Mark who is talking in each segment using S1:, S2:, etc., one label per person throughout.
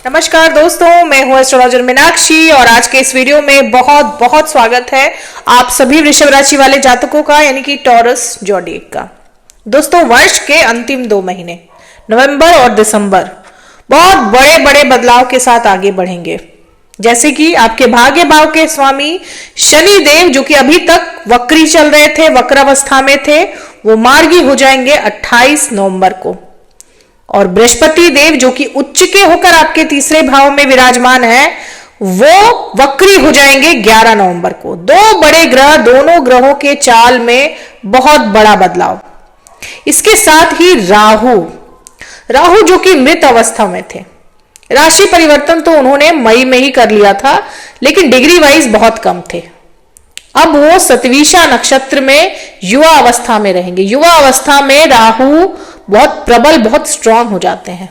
S1: नमस्कार दोस्तों, मैं हूं एस्ट्रोलॉजर मीनाक्षी और आज के इस वीडियो में बहुत बहुत स्वागत है आप सभी वृषभ राशि वाले जातकों का, यानी कि टॉरस ज़ोडिएक का। दोस्तों, वर्ष के अंतिम 2 महीने नवंबर और दिसंबर बहुत बड़े बड़े बदलाव के साथ आगे बढ़ेंगे। जैसे कि आपके भाग्य भाव के स्वामी शनि देव, जो कि अभी तक वक्री चल रहे थे, वक्र अवस्था में थे, वो मार्गी हो जाएंगे 28 नवंबर को। और बृहस्पति देव, जो कि उच्च के होकर आपके तीसरे भाव में विराजमान है, वो वक्री हो जाएंगे 11 नवंबर को। 2 बड़े ग्रह, दोनों ग्रहों के चाल में बहुत बड़ा बदलाव। इसके साथ ही राहु जो कि मृत अवस्था में थे, राशि परिवर्तन तो उन्होंने मई में ही कर लिया था, लेकिन डिग्री वाइज बहुत कम थे। अब वो सतविशा नक्षत्र में युवा अवस्था में रहेंगे। युवा अवस्था में राहु बहुत प्रबल, बहुत स्ट्रांग हो जाते हैं।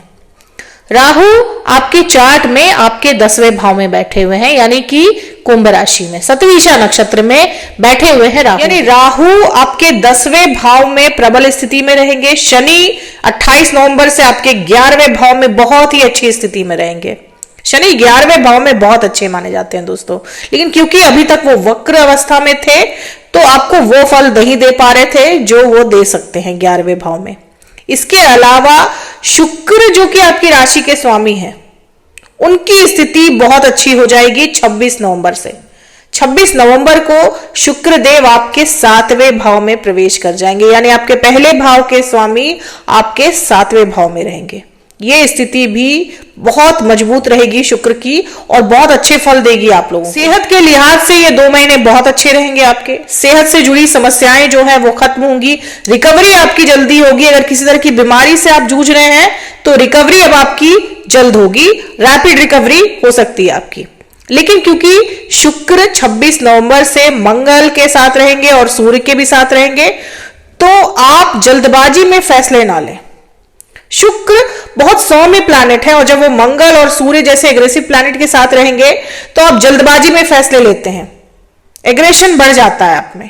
S1: राहु आपके चार्ट में आपके 10वें भाव में बैठे हुए हैं, यानी कि कुंभ राशि में सतविशा नक्षत्र में बैठे हुए हैं राहु। यानी राहु आपके 10वें भाव में प्रबल स्थिति में रहेंगे। शनि 28 नवंबर से आपके 11वें भाव में बहुत ही अच्छी स्थिति में रहेंगे। शनि 11वें भाव में बहुत अच्छे माने जाते हैं दोस्तों, लेकिन क्योंकि अभी तक वो वक्र अवस्था में थे तो आपको वो फल नहीं दे पा रहे थे जो वो दे सकते हैं 11वें भाव में। इसके अलावा शुक्र, जो कि आपकी राशि के स्वामी हैं, उनकी स्थिति बहुत अच्छी हो जाएगी 26 नवंबर से। 26 नवंबर को शुक्र देव आपके 7वें भाव में प्रवेश कर जाएंगे, यानी आपके पहले भाव के स्वामी आपके 7वें भाव में रहेंगे। ये स्थिति भी बहुत मजबूत रहेगी शुक्र की और बहुत अच्छे फल देगी आप लोगों को। सेहत के लिहाज से ये 2 महीने बहुत अच्छे रहेंगे। आपके सेहत से जुड़ी समस्याएं जो है वो खत्म होंगी, रिकवरी आपकी जल्दी होगी। अगर किसी तरह की बीमारी से आप जूझ रहे हैं तो रिकवरी अब आपकी जल्द होगी, रैपिड रिकवरी हो सकती है आपकी। लेकिन क्योंकि शुक्र 26 नवंबर से मंगल के साथ रहेंगे और सूर्य के भी साथ रहेंगे, तो आप जल्दबाजी में फैसले ना लें। शुक्र बहुत सौम्य प्लैनेट है और जब वो मंगल और सूर्य जैसे एग्रेसिव प्लैनेट के साथ रहेंगे तो आप जल्दबाजी में फैसले लेते हैं, एग्रेशन बढ़ जाता है आप में।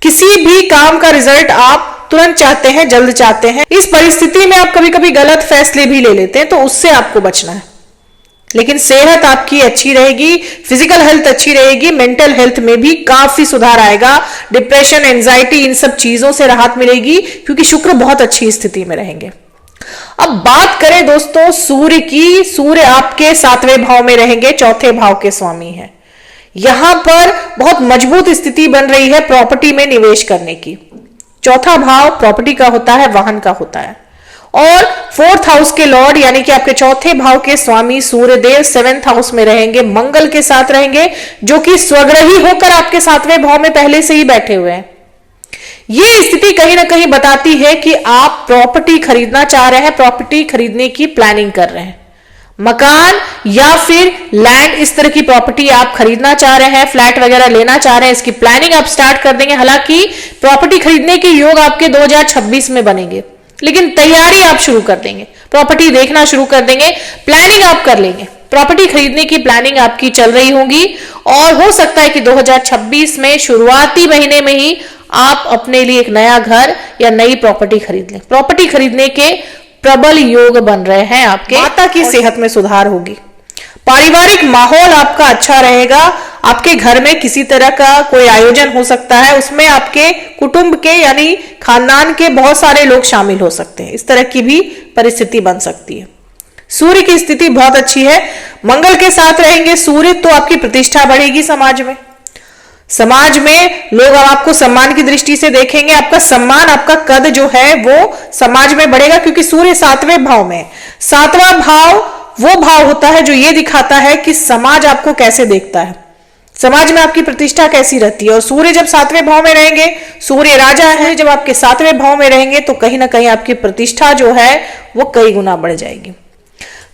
S1: किसी भी काम का रिजल्ट आप तुरंत चाहते हैं, जल्द चाहते हैं। इस परिस्थिति में आप कभी कभी गलत फैसले भी ले लेते हैं, तो उससे आपको बचना है। लेकिन सेहत आपकी अच्छी रहेगी, फिजिकल हेल्थ अच्छी रहेगी, मेंटल हेल्थ में भी काफी सुधार आएगा। डिप्रेशन, एंजाइटी, इन सब चीजों से राहत मिलेगी क्योंकि शुक्र बहुत अच्छी स्थिति में रहेंगे। अब बात करें दोस्तों सूर्य की। सूर्य आपके 7वें भाव में रहेंगे, 4थे भाव के स्वामी हैं। यहां पर बहुत मजबूत स्थिति बन रही है प्रॉपर्टी में निवेश करने की। 4था भाव प्रॉपर्टी का होता है, वाहन का होता है। और 4th हाउस के लॉर्ड, यानी कि आपके 4थे भाव के स्वामी सूर्य देव 7th हाउस में रहेंगे, मंगल के साथ रहेंगे, जो कि स्वग्रही होकर आपके 7वें भाव में पहले से ही बैठे हुए हैं। ये स्थिति कहीं ना कहीं बताती है कि आप प्रॉपर्टी खरीदना चाह रहे हैं, प्रॉपर्टी खरीदने की प्लानिंग कर रहे हैं। मकान या फिर लैंड, इस तरह की प्रॉपर्टी आप खरीदना चाह रहे हैं, फ्लैट वगैरह लेना चाह रहे हैं, इसकी प्लानिंग आप स्टार्ट कर देंगे। हालांकि प्रॉपर्टी खरीदने के योग आपके 2026 में बनेंगे, लेकिन तैयारी आप शुरू कर देंगे, प्रॉपर्टी देखना शुरू कर देंगे, प्लानिंग आप कर लेंगे। प्रॉपर्टी खरीदने की प्लानिंग आपकी चल रही होगी और हो सकता है कि 2026 में शुरुआती महीने में ही आप अपने लिए एक नया घर या नई प्रॉपर्टी खरीद लें। प्रॉपर्टी खरीदने के प्रबल योग बन रहे हैं आपके। माता की सेहत में सुधार होगी, पारिवारिक माहौल आपका अच्छा रहेगा। आपके घर में किसी तरह का कोई आयोजन हो सकता है, उसमें आपके कुटुंब के यानी खानदान के बहुत सारे लोग शामिल हो सकते हैं। इस तरह की भी परिस्थिति बन सकती है। सूर्य की स्थिति बहुत अच्छी है, मंगल के साथ रहेंगे सूर्य, तो आपकी प्रतिष्ठा बढ़ेगी समाज में। समाज में लोग आपको सम्मान की दृष्टि से देखेंगे, आपका सम्मान, आपका कद जो है वो समाज में बढ़ेगा, क्योंकि सूर्य 7वें भाव में। 7वां भाव वो भाव होता है जो ये दिखाता है कि समाज आपको कैसे देखता है, समाज में आपकी प्रतिष्ठा कैसी रहती है। और सूर्य जब 7वें भाव में रहेंगे, सूर्य राजा है, जब आपके 7वें भाव में रहेंगे तो कहीं ना कहीं आपकी प्रतिष्ठा जो है वो कई गुना बढ़ जाएगी।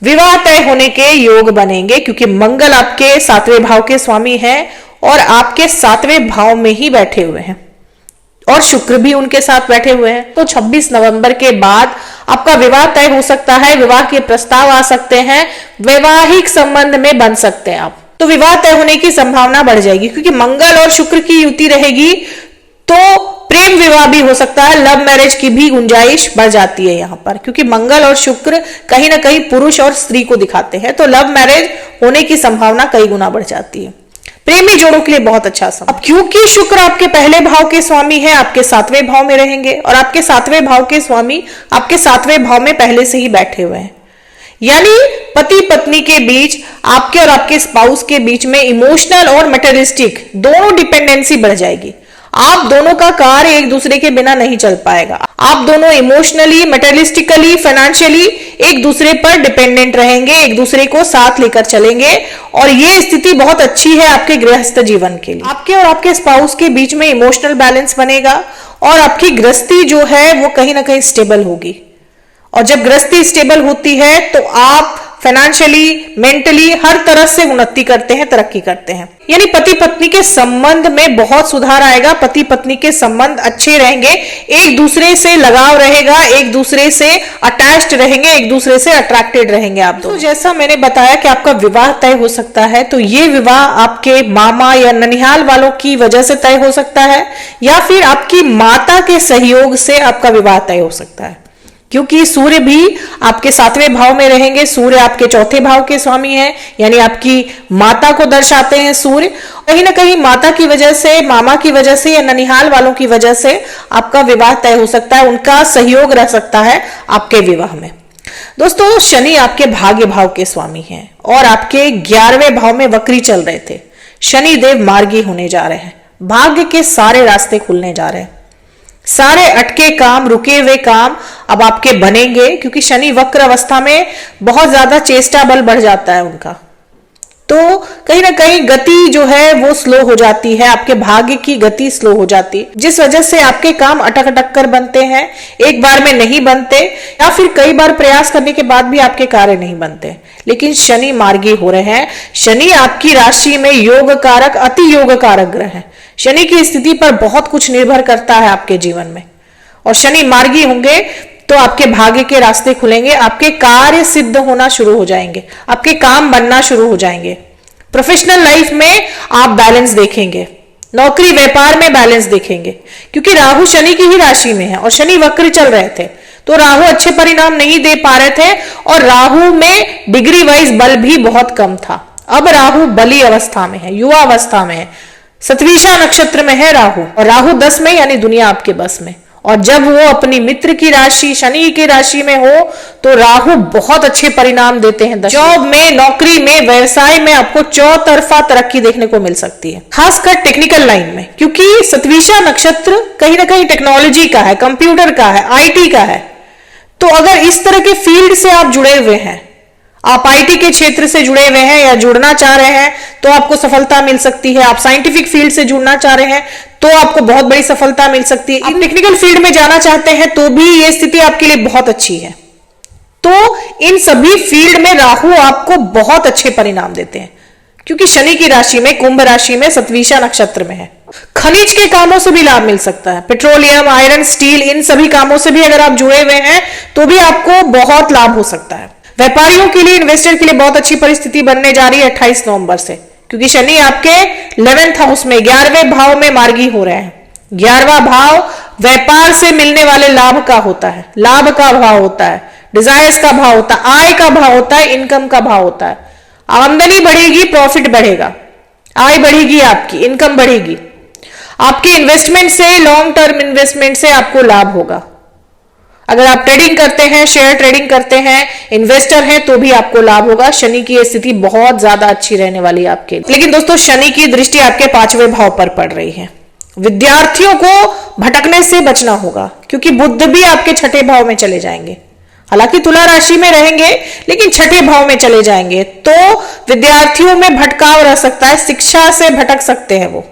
S1: विवाह तय होने के योग बनेंगे क्योंकि मंगल आपके 7वें भाव के स्वामी हैं और आपके 7वें भाव में ही बैठे हुए हैं और शुक्र भी उनके साथ बैठे हुए हैं। तो 26 नवंबर के बाद आपका विवाह तय हो सकता है, विवाह के प्रस्ताव आ सकते हैं, वैवाहिक संबंध में बन सकते हैं आप। तो विवाह तय होने की संभावना बढ़ जाएगी क्योंकि मंगल और शुक्र की युति रहेगी, तो प्रेम विवाह भी हो सकता है, लव मैरिज की भी गुंजाइश बढ़ जाती है यहाँ पर, क्योंकि मंगल और शुक्र कहीं ना कहीं पुरुष और स्त्री को दिखाते हैं, तो लव मैरिज होने की संभावना कई गुना बढ़ जाती है। प्रेमी जोड़ों के लिए बहुत अच्छा समय। अब क्योंकि शुक्र आपके पहले भाव के स्वामी है, आपके 7वें भाव में रहेंगे, और आपके 7वें भाव के स्वामी आपके 7वें भाव में पहले से ही बैठे हुए हैं, यानी पति पत्नी के बीच, आपके और आपके स्पाउस के बीच में इमोशनल और मटेरियलिस्टिक दोनों डिपेंडेंसी बढ़ जाएगी। आप दोनों का कार्य एक दूसरे के बिना नहीं चल पाएगा। आप दोनों इमोशनली, मटेरियलिस्टिकली, फाइनेंशियली एक दूसरे पर डिपेंडेंट रहेंगे, एक दूसरे को साथ लेकर चलेंगे, और ये स्थिति बहुत अच्छी है आपके गृहस्थ जीवन के लिए। आपके और आपके स्पाउस के बीच में इमोशनल बैलेंस बनेगा, और आपकी गृहस्थी जो है वो कहीं ना कहीं स्टेबल होगी। और जब गृहस्थी स्टेबल होती है तो आप फाइनेंशियली, मेंटली हर तरह से उन्नति करते हैं, तरक्की करते हैं, यानी पति पत्नी के संबंध में बहुत सुधार आएगा। पति पत्नी के संबंध अच्छे रहेंगे, एक दूसरे से लगाव रहेगा, एक दूसरे से अटैच्ड रहेंगे, एक दूसरे से अट्रैक्टेड रहेंगे आप दोनों। तो जैसा मैंने बताया कि आपका विवाह तय हो सकता है, तो ये विवाह आपके मामा या ननिहाल वालों की वजह से तय हो सकता है, या फिर आपकी माता के सहयोग से आपका विवाह तय हो सकता है, क्योंकि सूर्य भी आपके 7वें भाव में रहेंगे। सूर्य आपके 4थे भाव के स्वामी हैं, यानी आपकी माता को दर्शाते हैं सूर्य। कहीं ना कहीं माता की वजह से, मामा की वजह से या ननिहाल वालों की वजह से आपका विवाह तय हो सकता है, उनका सहयोग रह सकता है आपके विवाह में। दोस्तों, शनि आपके भाग्य भाव के स्वामी हैं और आपके 11वें भाव में वक्री चल रहे थे। शनि देव मार्गी होने जा रहे हैं, भाग्य के सारे रास्ते खुलने जा रहे हैं, सारे अटके काम, रुके हुए काम अब आपके बनेंगे, क्योंकि शनि वक्र अवस्था में बहुत ज्यादा चेष्टा बल बढ़ जाता है उनका, तो कहीं ना कहीं गति जो है वो स्लो हो जाती है, आपके भाग्य की गति स्लो हो जाती है, जिस वजह से आपके काम अटक अटक कर बनते हैं, एक बार में नहीं बनते, या फिर कई बार प्रयास करने के बाद भी आपके कार्य नहीं बनते। लेकिन शनि मार्गी हो रहे हैं। शनि आपकी राशि में योग कारक, अति योग कारक ग्रह है। शनि की स्थिति पर बहुत कुछ निर्भर करता है आपके जीवन में, और शनि मार्गी होंगे तो आपके भाग्य के रास्ते खुलेंगे, आपके कार्य सिद्ध होना शुरू हो जाएंगे, आपके काम बनना शुरू हो जाएंगे। प्रोफेशनल लाइफ में आप बैलेंस देखेंगे, नौकरी व्यापार में बैलेंस देखेंगे, क्योंकि राहु शनि की ही राशि में है और शनि वक्र चल रहे थे, तो राहु अच्छे परिणाम नहीं दे पा रहे थे, और राहु में डिग्री वाइज बल भी बहुत कम था। अब राहु बली अवस्था में है, युवा अवस्था में है, सतविशा नक्षत्र में है राहु, और राहु 10 में, यानी दुनिया आपके बस में। और जब वो अपनी मित्र की राशि, शनि की राशि में हो, तो राहु बहुत अच्छे परिणाम देते हैं। जॉब में, नौकरी में, व्यवसाय में आपको चौतरफा तरक्की देखने को मिल सकती है, खासकर टेक्निकल लाइन में, क्योंकि सतविशा नक्षत्र कहीं ना कहीं टेक्नोलॉजी का है, कंप्यूटर का है, आईटी का है। तो अगर इस तरह के फील्ड से आप जुड़े हुए हैं, आप आईटी के क्षेत्र से जुड़े हुए हैं या जुड़ना चाह रहे हैं, तो आपको सफलता मिल सकती है। आप साइंटिफिक फील्ड से जुड़ना चाह रहे हैं तो आपको बहुत बड़ी सफलता मिल सकती है। आप टेक्निकल फील्ड में जाना चाहते हैं तो भी ये स्थिति आपके लिए बहुत अच्छी है। तो इन सभी फील्ड में राहु आपको बहुत अच्छे परिणाम देते हैं, क्योंकि शनि की राशि में, कुंभ राशि में, सतविशा नक्षत्र में है। खनिज के कामों से भी लाभ मिल सकता है, पेट्रोलियम, आयरन, स्टील, इन सभी कामों से भी अगर आप जुड़े हुए हैं तो भी आपको बहुत लाभ हो सकता है। व्यापारियों के लिए, इन्वेस्टर के लिए बहुत अच्छी परिस्थिति बनने जा रही है 28 नवंबर से, क्योंकि शनि आपके 11th हाउस में, 11वें भाव में मार्गी हो रहे हैं। 11वां भाव व्यापार से मिलने वाले लाभ का होता है, लाभ का भाव होता है, डिजायर्स का भाव होता है, आय का भाव होता है, इनकम का भाव होता है। आमदनी बढ़ेगी, प्रॉफिट बढ़ेगा, आय बढ़ेगी, आपकी इनकम बढ़ेगी, आपके इन्वेस्टमेंट से, लॉन्ग टर्म इन्वेस्टमेंट से आपको लाभ होगा। अगर आप ट्रेडिंग करते हैं, शेयर ट्रेडिंग करते हैं, इन्वेस्टर हैं, तो भी आपको लाभ होगा। शनि की स्थिति बहुत ज्यादा अच्छी रहने वाली है आपके। लेकिन दोस्तों, शनि की दृष्टि आपके 5वें भाव पर पड़ रही है। विद्यार्थियों को भटकने से बचना होगा, क्योंकि बुध भी आपके 6ठे भाव में चले जाएंगे। हालांकि तुला राशि में रहेंगे, लेकिन 6ठे भाव में चले जाएंगे, तो विद्यार्थियों में भटकाव रह सकता है, शिक्षा से भटक सकते हैं, वो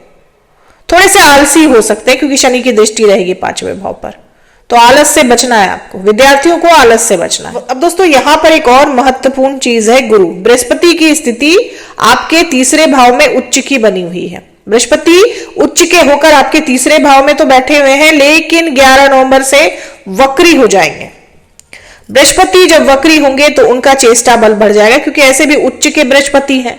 S1: थोड़े से आलसी हो सकते हैं, क्योंकि शनि की दृष्टि रहेगी 5वें भाव पर। तो आलस से बचना है आपको, विद्यार्थियों को आलस से बचना है। अब दोस्तों, यहां पर एक और महत्वपूर्ण चीज है, गुरु बृहस्पति की स्थिति आपके 3रे भाव में उच्च की बनी हुई है। बृहस्पति उच्च के होकर आपके 3रे भाव में तो बैठे हुए हैं, लेकिन 11 नवंबर से वक्री हो जाएंगे। बृहस्पति जब वक्री होंगे तो उनका चेष्टा बल बढ़ जाएगा, क्योंकि ऐसे भी उच्च के बृहस्पति हैं।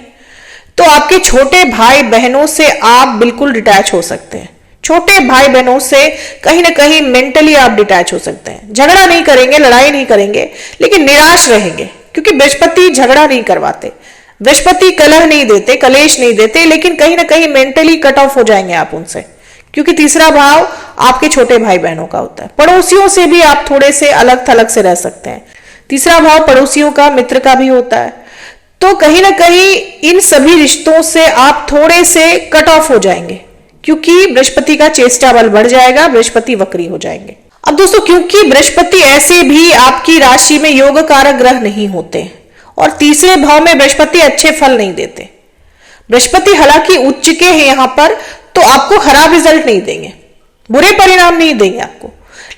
S1: तो आपके छोटे भाई बहनों से आप बिल्कुल डिटैच हो सकते हैं। छोटे भाई बहनों से कहीं ना कहीं मेंटली आप डिटैच हो सकते हैं। झगड़ा नहीं करेंगे, लड़ाई नहीं करेंगे, लेकिन निराश रहेंगे, क्योंकि बृहस्पति झगड़ा नहीं करवाते, बृहस्पति कलह नहीं देते, कलेश नहीं देते, लेकिन कहीं ना कहीं मेंटली कट ऑफ हो जाएंगे आप उनसे, क्योंकि तीसरा भाव आपके छोटे भाई बहनों का होता है। पड़ोसियों से भी आप थोड़े से अलग थलग से रह सकते हैं। तीसरा भाव पड़ोसियों का, मित्र का भी होता है। तो कहीं ना कहीं इन सभी रिश्तों से आप थोड़े से कट ऑफ हो जाएंगे, क्योंकि बृहस्पति का चेष्टा बल बढ़ जाएगा, बृहस्पति वक्री हो जाएंगे। अब दोस्तों, क्योंकि बृहस्पति ऐसे भी आपकी राशि में योग कारक ग्रह नहीं होते और तीसरे भाव में बृहस्पति अच्छे फल नहीं देते। बृहस्पति हालांकि उच्च के हैं यहां पर, तो आपको खराब रिजल्ट नहीं देंगे, बुरे परिणाम नहीं देंगे आपको,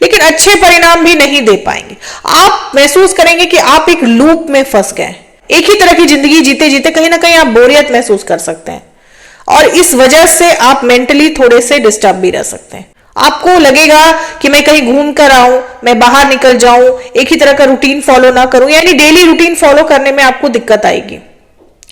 S1: लेकिन अच्छे परिणाम भी नहीं दे पाएंगे। आप महसूस करेंगे कि आप एक लूप में फंस गए, एक ही तरह की जिंदगी जीते जीते कहीं ना कहीं आप बोरियत महसूस कर सकते हैं, और इस वजह से आप मेंटली थोड़े से डिस्टर्ब भी रह सकते हैं। आपको लगेगा कि मैं कहीं घूम कर आऊं, मैं बाहर निकल जाऊं, एक ही तरह का रूटीन फॉलो ना करूं, यानी डेली रूटीन फॉलो करने में आपको दिक्कत आएगी।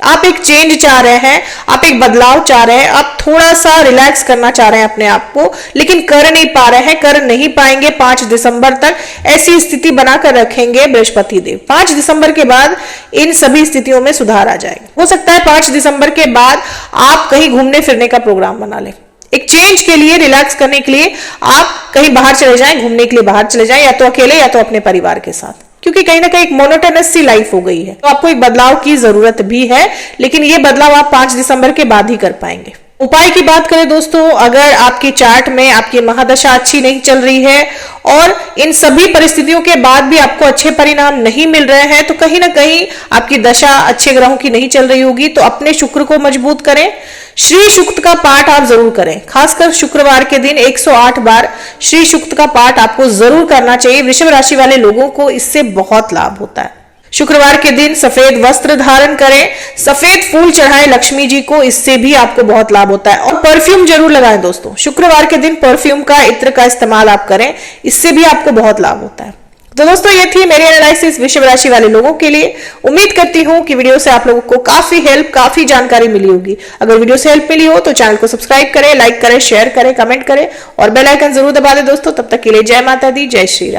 S1: आप एक चेंज चाह रहे हैं, आप एक बदलाव चाह रहे हैं, आप थोड़ा सा रिलैक्स करना चाह रहे हैं अपने आप को, लेकिन कर नहीं पा रहे हैं, कर नहीं पाएंगे। 5 दिसंबर तक ऐसी स्थिति बनाकर रखेंगे बृहस्पति देव। 5 दिसंबर के बाद इन सभी स्थितियों में सुधार आ जाएगा। हो सकता है 5 दिसंबर के बाद आप कहीं घूमने फिरने का प्रोग्राम बना लें, एक चेंज के लिए, रिलैक्स करने के लिए आप कहीं बाहर चले जाएं, घूमने के लिए बाहर चले जाएं, या तो अकेले या तो अपने परिवार के साथ, क्योंकि कहीं ना कहीं एक मोनोटोनस सी लाइफ हो गई है। तो आपको एक बदलाव की जरूरत भी है, लेकिन ये बदलाव आप 5 दिसंबर के बाद ही कर पाएंगे। उपाय की बात करें दोस्तों, अगर आपके चार्ट में आपकी महादशा अच्छी नहीं चल रही है और इन सभी परिस्थितियों के बाद भी आपको अच्छे परिणाम नहीं मिल रहे हैं, तो कहीं ना कहीं आपकी दशा अच्छे ग्रहों की नहीं चल रही होगी, तो अपने शुक्र को मजबूत करें। श्री सूक्त का पाठ आप जरूर करें, खासकर शुक्रवार के दिन 108 बार श्री सूक्त का पाठ आपको जरूर करना चाहिए। वृषभ राशि वाले लोगों को इससे बहुत लाभ होता है। शुक्रवार के दिन सफेद वस्त्र धारण करें, सफेद फूल चढ़ाएं लक्ष्मी जी को, इससे भी आपको बहुत लाभ होता है। और परफ्यूम जरूर लगाएं दोस्तों, शुक्रवार के दिन परफ्यूम का, इत्र का इस्तेमाल आप करें, इससे भी आपको बहुत लाभ होता है। तो दोस्तों, ये थी मेरी एनालिसिस वृषभ राशि वाले लोगों के लिए। उम्मीद करती हूं कि वीडियो से आप लोगों को काफी हेल्प, काफी जानकारी मिली होगी। अगर वीडियो से हेल्प मिली हो तो चैनल को सब्सक्राइब करें, लाइक करें, शेयर करें, कमेंट करें और बेल आइकन जरूर दबा दें दोस्तों। तब तक के लिए जय माता दी, जय श्री राम।